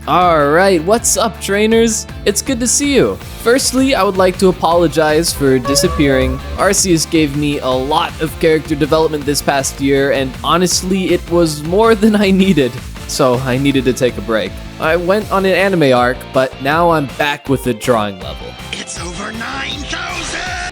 Alright, what's up trainers? It's good to see you. Firstly, I would like to apologize for disappearing. Arceus gave me a lot of character development this past year, and honestly, it was more than I needed. So I needed to take a break. I went on an anime arc, but now I'm back with the drawing level. It's over 9,000!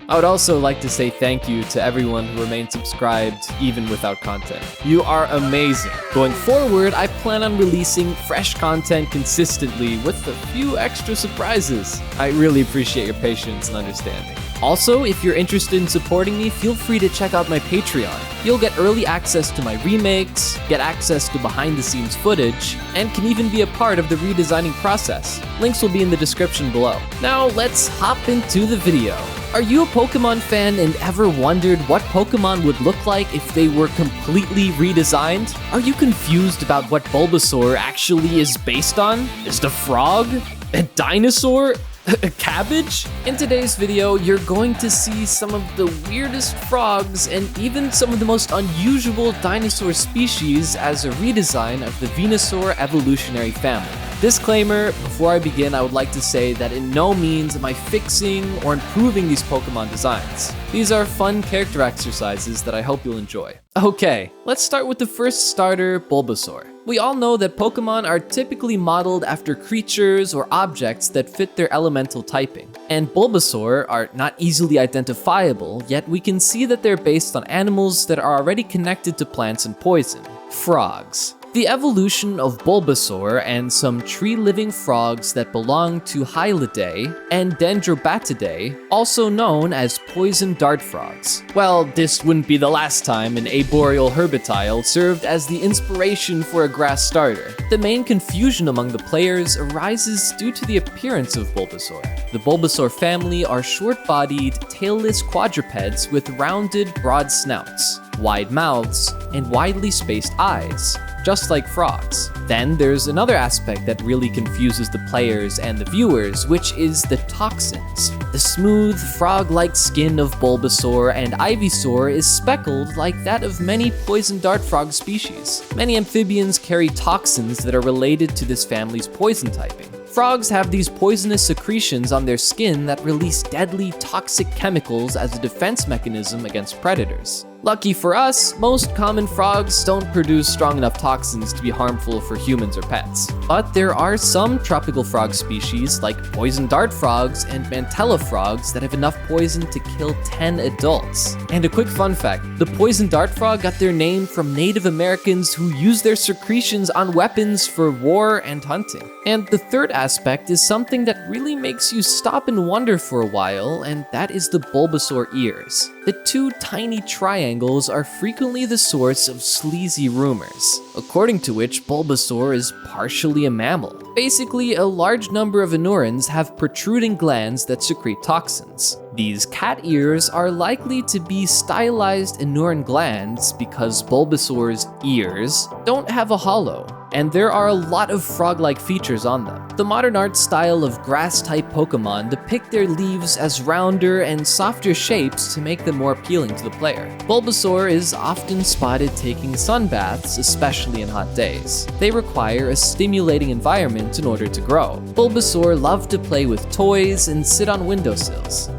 I would also like to say thank you to everyone who remained subscribed even without content. You are amazing. Going forward, I plan on releasing fresh content consistently with a few extra surprises. I really appreciate your patience and understanding. Also, if you're interested in supporting me, feel free to check out my Patreon. You'll get early access to my remakes, get access to behind-the-scenes footage, and can even be a part of the redesigning process. Links will be in the description below. Now, let's hop into the video. Are you a Pokemon fan and ever wondered what Pokemon would look like if they were completely redesigned? Are you confused about what Bulbasaur actually is based on? Is it a frog? A dinosaur? A cabbage? In today's video, you're going to see some of the weirdest frogs and even some of the most unusual dinosaur species as a redesign of the Venusaur evolutionary family. Disclaimer, before I begin, I would like to say that in no means am I fixing or improving these Pokemon designs. These are fun character exercises that I hope you'll enjoy. Okay, let's start with the first starter, Bulbasaur. We all know that Pokemon are typically modeled after creatures or objects that fit their elemental typing. And Bulbasaur are not easily identifiable, yet we can see that they're based on animals that are already connected to plants and poison. Frogs. The evolution of Bulbasaur and some tree-living frogs that belong to Hylidae and Dendrobatidae, also known as poison dart frogs. Well, this wouldn't be the last time an arboreal herbitile served as the inspiration for a grass starter. The main confusion among the players arises due to the appearance of Bulbasaur. The Bulbasaur family are short-bodied, tailless quadrupeds with rounded, broad snouts, wide mouths, and widely spaced eyes, just like frogs. Then there's another aspect that really confuses the players and the viewers, which is the toxins. The smooth, frog-like skin of Bulbasaur and Ivysaur is speckled like that of many poison dart frog species. Many amphibians carry toxins that are related to this family's poison typing. Frogs have these poisonous secretions on their skin that release deadly, toxic chemicals as a defense mechanism against predators. Lucky for us, most common frogs don't produce strong enough toxins to be harmful for humans or pets. But there are some tropical frog species, like poison dart frogs and mantella frogs, that have enough poison to kill 10 adults. And a quick fun fact, the poison dart frog got their name from Native Americans who used their secretions on weapons for war and hunting. And the third aspect is something that really makes you stop and wonder for a while, and that is the Bulbasaur ears. The two tiny triangles are frequently the source of sleazy rumors, according to which Bulbasaur is partially a mammal. Basically, a large number of Anurans have protruding glands that secrete toxins. These cat ears are likely to be stylized Anuran glands because Bulbasaur's ears don't have a hollow, and there are a lot of frog-like features on them. The modern art style of grass-type Pokemon depict their leaves as rounder and softer shapes to make them more appealing to the player. Bulbasaur is often spotted taking sun baths, especially in hot days. They require a stimulating environment in order to grow. Bulbasaur love to play with toys and sit on windowsills.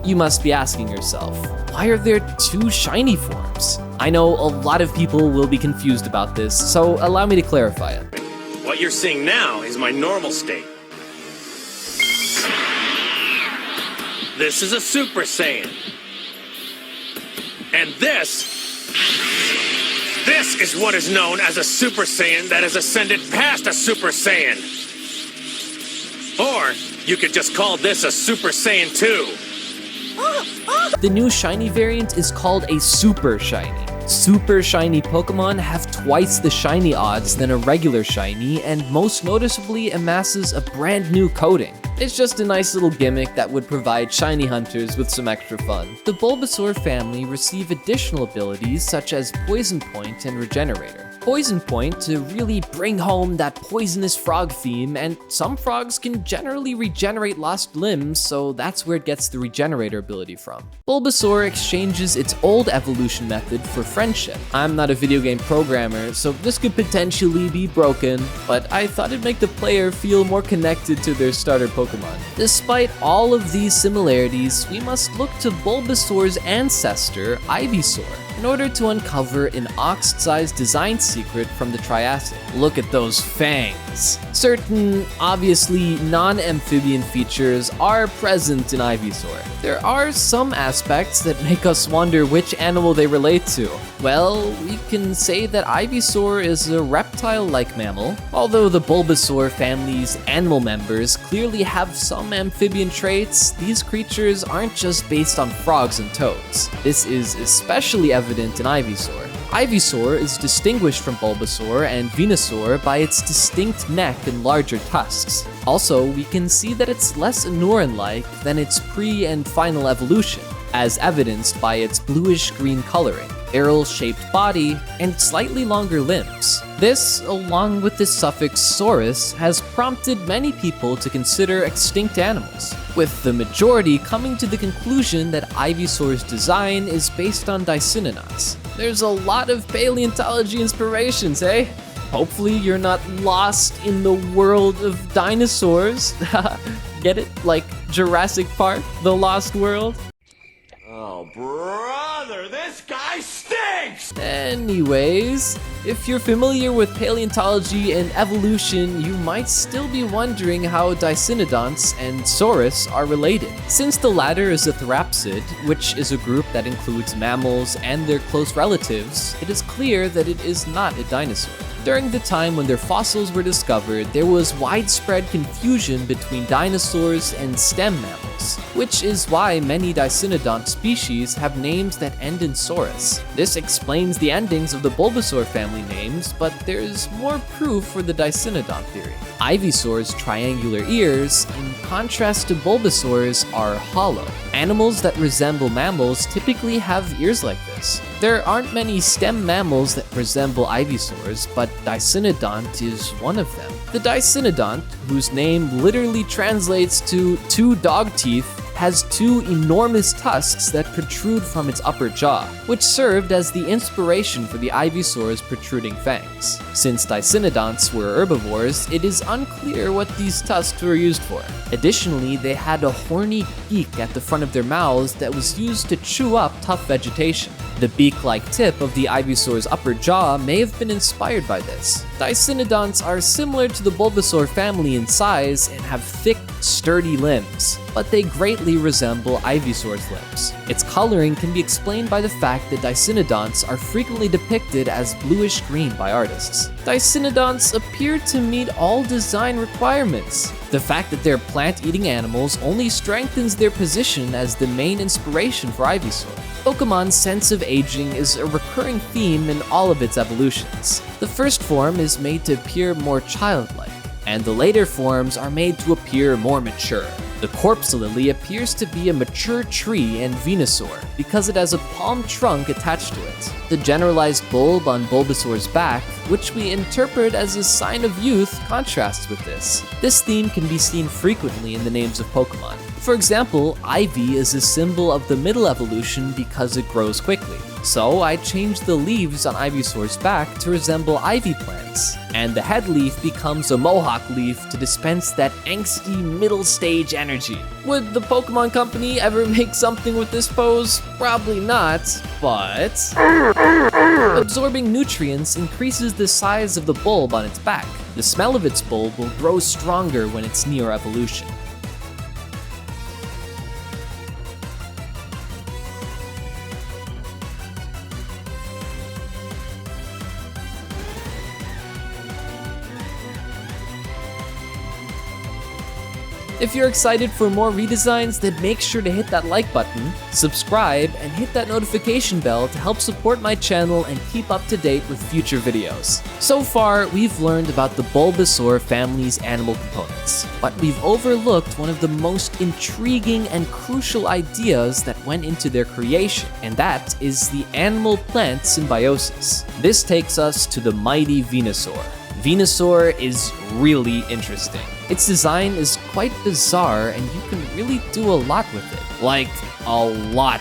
You must be asking yourself, why are there two shiny forms? I know a lot of people will be confused about this, so allow me to clarify it. What you're seeing now is my normal state. This is a Super Saiyan. And this is what is known as a Super Saiyan that has ascended past a Super Saiyan. Or you could just call this a Super Saiyan 2. The new shiny variant is called a Super Shiny. Super shiny Pokemon have twice the shiny odds than a regular shiny, and most noticeably amasses a brand new coating. It's just a nice little gimmick that would provide shiny hunters with some extra fun. The Bulbasaur family receive additional abilities such as Poison Point and Regenerator. Poison Point to really bring home that poisonous frog theme, and some frogs can generally regenerate lost limbs, so that's where it gets the regenerator ability from. Bulbasaur exchanges its old evolution method for friendship. I'm not a video game programmer, so this could potentially be broken, but I thought it'd make the player feel more connected to their starter Pokemon. Despite all of these similarities, we must look to Bulbasaur's ancestor, Ivysaur, in order to uncover an ox-sized design secret from the Triassic. Look at those fangs. Certain, obviously non-amphibian features are present in Ivysaur. There are some aspects that make us wonder which animal they relate to. Well, we can say that Ivysaur is a reptile-like mammal, although the Bulbasaur family's animal members clearly have some amphibian traits. These creatures aren't just based on frogs and toads. This is especially evident in Ivysaur. Ivysaur is distinguished from Bulbasaur and Venusaur by its distinct neck and larger tusks. Also, we can see that it's less Anuran-like than its pre- and final evolution, as evidenced by its bluish-green coloring, barrel-shaped body, and slightly longer limbs. This, along with the suffix saurus, has prompted many people to consider extinct animals, with the majority coming to the conclusion that Ivysaur's design is based on Dicynodonts. There's a lot of paleontology inspirations, eh? Hopefully you're not lost in the world of dinosaurs. Get it? Like Jurassic Park, The Lost World? Oh, brother, this guy stinks! Anyways, if you're familiar with paleontology and evolution, you might still be wondering how Dicynodonts and Saurus are related. Since the latter is a therapsid, which is a group that includes mammals and their close relatives, it is clear that it is not a dinosaur. During the time when their fossils were discovered, there was widespread confusion between dinosaurs and stem mammals, which is why many Dicynodont species have names that end in saurus. This explains the endings of the Bulbasaur family names, but there's more proof for the Dicynodont theory. Ivysaur's triangular ears, in contrast to Bulbasaur's, are hollow. Animals that resemble mammals typically have ears like this. There aren't many stem mammals that resemble Ivysaurs, but Dicynodont is one of them. The Dicynodont, whose name literally translates to two dog teeth, has two enormous tusks that protrude from its upper jaw, which served as the inspiration for the Ivysaur's protruding fangs. Since Dicynodonts were herbivores, it is unclear what these tusks were used for. Additionally, they had a horny beak at the front of their mouths that was used to chew up tough vegetation. The beak-like tip of the Ivysaur's upper jaw may have been inspired by this. Dicynodonts are similar to the Bulbasaur family in size and have thick, sturdy limbs, but they greatly resemble Ivysaur's limbs. Its coloring can be explained by the fact that Dicynodonts are frequently depicted as bluish-green by artists. Dicynodonts appear to meet all design requirements. The fact that they're plant-eating animals only strengthens their position as the main inspiration for Ivysaur. Pokemon's sense of aging is a recurring theme in all of its evolutions. The first form is made to appear more childlike, and the later forms are made to appear more mature. The Corpse Lily appears to be a mature tree in Venusaur because it has a palm trunk attached to it. The generalized bulb on Bulbasaur's back, which we interpret as a sign of youth, contrasts with this. This theme can be seen frequently in the names of Pokemon. For example, Ivy is a symbol of the middle evolution because it grows quickly. So I changed the leaves on Ivysaur's back to resemble ivy plants, and the head leaf becomes a mohawk leaf to dispense that angsty middle stage energy. Would the Pokemon Company ever make something with this pose? Probably not, but absorbing nutrients increases the size of the bulb on its back. The smell of its bulb will grow stronger when it's near evolution. If you're excited for more redesigns, then make sure to hit that like button, subscribe, and hit that notification bell to help support my channel and keep up to date with future videos. So far, we've learned about the Bulbasaur family's animal components, but we've overlooked one of the most intriguing and crucial ideas that went into their creation, and that is the animal-plant symbiosis. This takes us to the mighty Venusaur. Venusaur is really interesting. Its design is quite bizarre, and you can really do a lot with it. Like, a lot.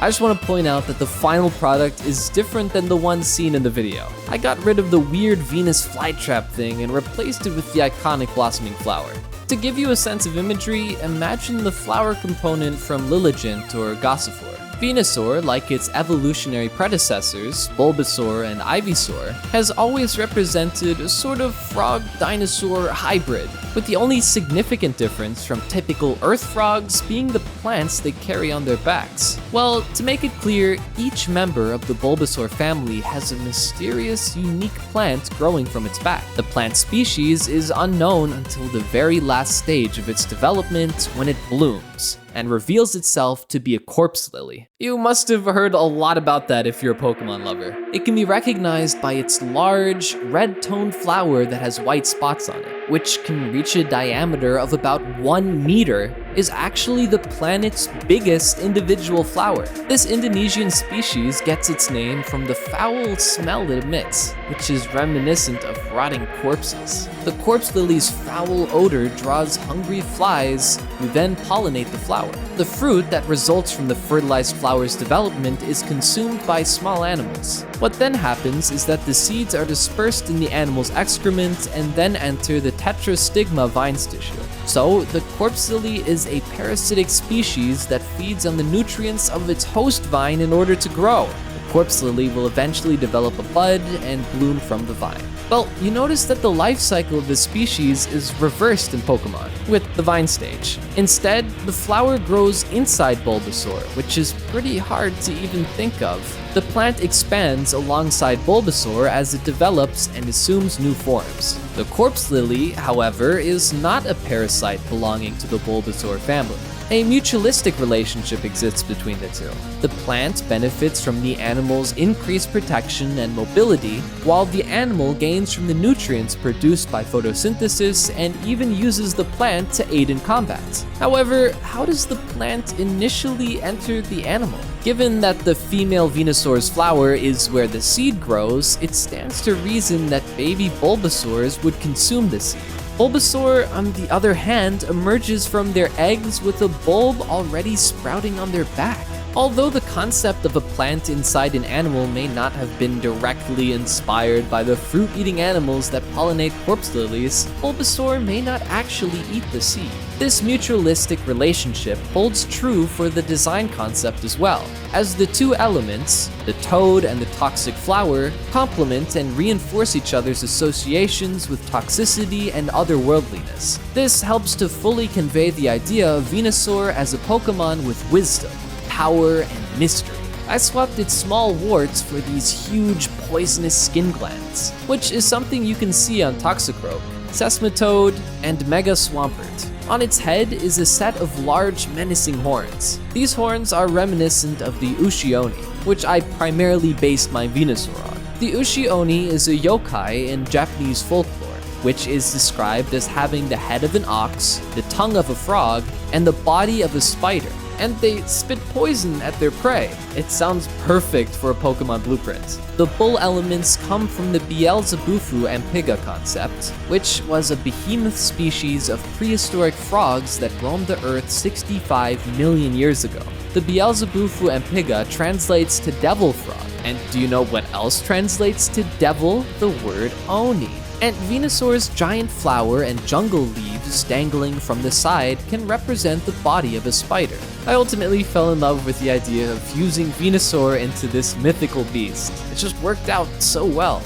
I just want to point out that the final product is different than the one seen in the video. I got rid of the weird Venus flytrap thing and replaced it with the iconic blossoming flower. To give you a sense of imagery, imagine the flower component from Lilligant or Gossifor. Venusaur, like its evolutionary predecessors, Bulbasaur and Ivysaur, has always represented a sort of frog-dinosaur hybrid, with the only significant difference from typical earth frogs being the plants they carry on their backs. Well, to make it clear, each member of the Bulbasaur family has a mysterious, unique plant growing from its back. The plant species is unknown until the very last stage of its development, when it blooms and reveals itself to be a corpse lily. You must have heard a lot about that if you're a Pokemon lover. It can be recognized by its large, red-toned flower that has white spots on it, which can reach a diameter of about 1 meter, is actually the planet's biggest individual flower. This Indonesian species gets its name from the foul smell it emits, which is reminiscent of rotting corpses. The corpse lily's foul odor draws hungry flies who then pollinate the flower. The fruit that results from the fertilized flower's development is consumed by small animals. What then happens is that the seeds are dispersed in the animal's excrement and then enter the tetrastigma vines tissue. So, the corpse lily is a parasitic species that feeds on the nutrients of its host vine in order to grow. The corpse lily will eventually develop a bud and bloom from the vine. Well, you notice that the life cycle of the species is reversed in Pokemon, with the vine stage. Instead, the flower grows inside Bulbasaur, which is pretty hard to even think of. The plant expands alongside Bulbasaur as it develops and assumes new forms. The corpse lily, however, is not a parasite belonging to the Bulbasaur family. A mutualistic relationship exists between the two. The plant benefits from the animal's increased protection and mobility, while the animal gains from the nutrients produced by photosynthesis and even uses the plant to aid in combat. However, how does the plant initially enter the animal? Given that the female Venusaur's flower is where the seed grows, it stands to reason that baby Bulbasaurs would consume the seed. Bulbasaur, on the other hand, emerges from their eggs with a bulb already sprouting on their back. Although the concept of a plant inside an animal may not have been directly inspired by the fruit-eating animals that pollinate corpse lilies, Bulbasaur may not actually eat the seed. This mutualistic relationship holds true for the design concept as well, as the two elements, the toad and the toxic flower, complement and reinforce each other's associations with toxicity and otherworldliness. This helps to fully convey the idea of Venusaur as a Pokemon with wisdom, power, and mystery. I swapped its small warts for these huge poisonous skin glands, which is something you can see on Toxicroak, Seismitoad, and Mega Swampert. On its head is a set of large menacing horns. These horns are reminiscent of the Ushioni, which I primarily based my Venusaur on. The Ushioni is a yokai in Japanese folklore, which is described as having the head of an ox, the tongue of a frog, and the body of a spider. And they spit poison at their prey. It sounds perfect for a Pokemon blueprint. The bull elements come from the Beelzebufu Ampiga concept, which was a behemoth species of prehistoric frogs that roamed the earth 65 million years ago. The Beelzebufu Ampiga translates to devil frog. And do you know what else translates to devil? The word Oni. And Venusaur's giant flower and jungle leaves dangling from the side can represent the body of a spider. I ultimately fell in love with the idea of fusing Venusaur into this mythical beast. It just worked out so well.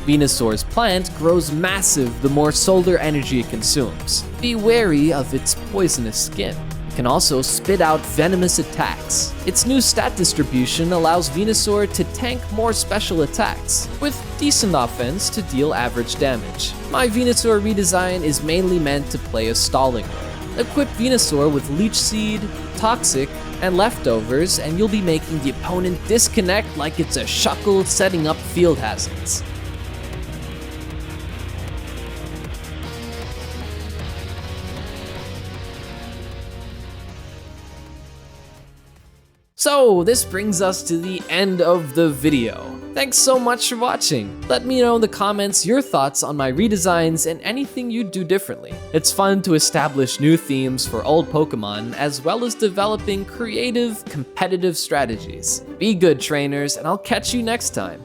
Venusaur's plant grows massive the more solar energy it consumes. Be wary of its poisonous skin. can also spit out venomous attacks. Its new stat distribution allows Venusaur to tank more special attacks, with decent offense to deal average damage. My Venusaur redesign is mainly meant to play a stalling role. Equip Venusaur with Leech Seed, Toxic, and Leftovers, and you'll be making the opponent disconnect like it's a shuckle setting up field hazards. So this brings us to the end of the video. Thanks so much for watching. Let me know in the comments your thoughts on my redesigns and anything you'd do differently. It's fun to establish new themes for old Pokemon, as well as developing creative, competitive strategies. Be good, trainers, and I'll catch you next time.